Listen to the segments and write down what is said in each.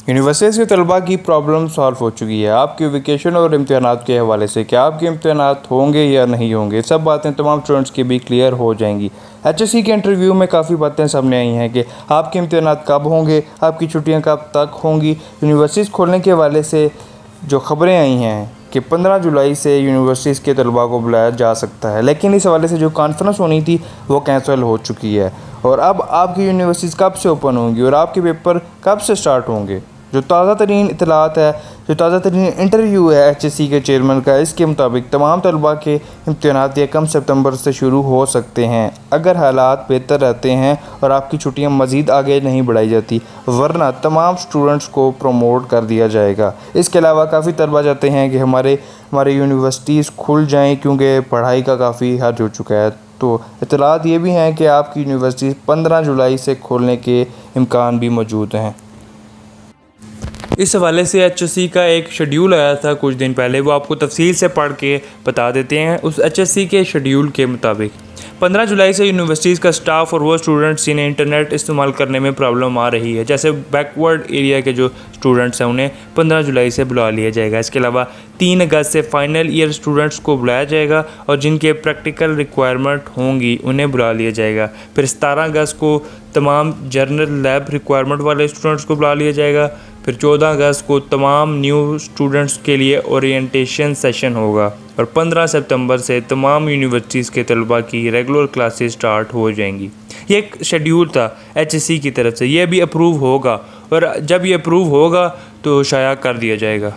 Universities के तलबा की प्रॉब्लम सॉल्व हो चुकी है आपके वेकेशन और इम्तहानात के हवाले से। क्या आपके इम्तहानात होंगे या नहीं होंगे, सब बातें तमाम स्टूडेंट्स की भी क्लियर हो जाएंगी। एचएससी के इंटरव्यू में काफ़ी बातें सामने आई हैं कि आपके इम्तहानात कब होंगे, आपकी छुट्टियां कब तक होंगी। यूनिवर्सिटीज़ खोलने के हवाले से जो ख़बरें आई हैं कि 15 जुलाई से यूनिवर्सिटीज़ के तलबा को बुलाया जा सकता है, लेकिन इस हवाले से जो कॉन्फ्रेंस होनी थी वो कैंसिल हो चुकी है। और अब आपकी यूनिवर्सिटीज़ कब से ओपन होंगी और आपके पेपर कब से स्टार्ट होंगे, जो ताज़ा तरीन इतलात है, जो ताज़ा तरीन इंटरव्यू है एचएससी के चेयरमैन का, इसके मुताबिक तमाम तलबा के इम्तहानात 1 सितंबर से शुरू हो सकते हैं अगर हालात बेहतर रहते हैं और आपकी छुट्टियां मज़ीद आगे नहीं बढ़ाई जाती, वरना तमाम स्टूडेंट्स को प्रमोट कर दिया जाएगा। इसके अलावा काफ़ी तलबा चाहते हैं कि हमारे यूनिवर्सिटीज़ खुल जाएँ क्योंकि पढ़ाई का काफ़ी हर्ज हो चुका है। तो इतलात ये भी हैं कि आपकी यूनिवर्सिटी 15 जुलाई से खोलने के इम्कान भी मौजूद हैं। इस हवाले से एचएससी का एक शेड्यूल आया था कुछ दिन पहले, वो आपको तफसील से पढ़ के बता देते हैं। उस एचएससी के शेड्यूल के मुताबिक 15 जुलाई से यूनिवर्सिटीज़ का स्टाफ और वो स्टूडेंट्स जिन्हें इंटरनेट इस्तेमाल करने में प्रॉब्लम आ रही है, जैसे बैकवर्ड एरिया के जो स्टूडेंट्स हैं, उन्हें 15 जुलाई से बुला लिया जाएगा। इसके अलावा 3 अगस्त से फ़ाइनल ईयर स्टूडेंट्स को बुलाया जाएगा और जिनके प्रैक्टिकल रिक्वायरमेंट होंगी उन्हें बुला लिया जाएगा। फिर 17 अगस्त को तमाम जर्नल लैब रिक्वायरमेंट वाले स्टूडेंट्स को बुला लिया जाएगा। फिर 14 अगस्त को तमाम न्यू स्टूडेंट्स के लिए ओरिएंटेशन सेशन होगा और 15 सितंबर से तमाम यूनिवर्सिटीज़ के तलबा की रेगुलर क्लासेस स्टार्ट हो जाएंगी। ये एक शेड्यूल था एचएससी की तरफ से, ये भी अप्रूव होगा और जब ये अप्रूव होगा तो शाया कर दिया जाएगा।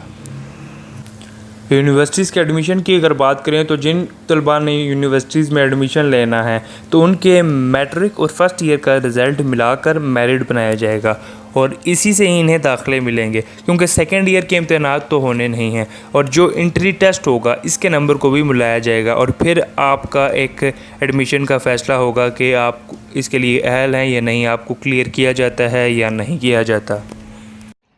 यूनिवर्सिटीज़ के एडमिशन की अगर बात करें तो जिन तलबा ने यूनिवर्सिटीज़ में एडमिशन लेना है तो उनके मैट्रिक और फर्स्ट ईयर का रिज़ल्ट मिलाकर मेरिट बनाया जाएगा और इसी से ही इन्हें दाखिले मिलेंगे, क्योंकि सेकेंड ईयर के इम्तहानात तो होने नहीं हैं। और जो इंट्री टेस्ट होगा इसके नंबर को भी मिलाया जाएगा और फिर आपका एक एडमिशन का फ़ैसला होगा कि आप इसके लिए अहल हैं या नहीं, आपको क्लियर किया जाता है या नहीं किया जाता।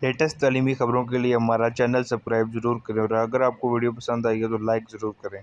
लेटेस्ट तालीमी ख़बरों के लिए हमारा चैनल सब्सक्राइब ज़रूर करें और अगर आपको वीडियो पसंद आई है तो लाइक ज़रूर करें।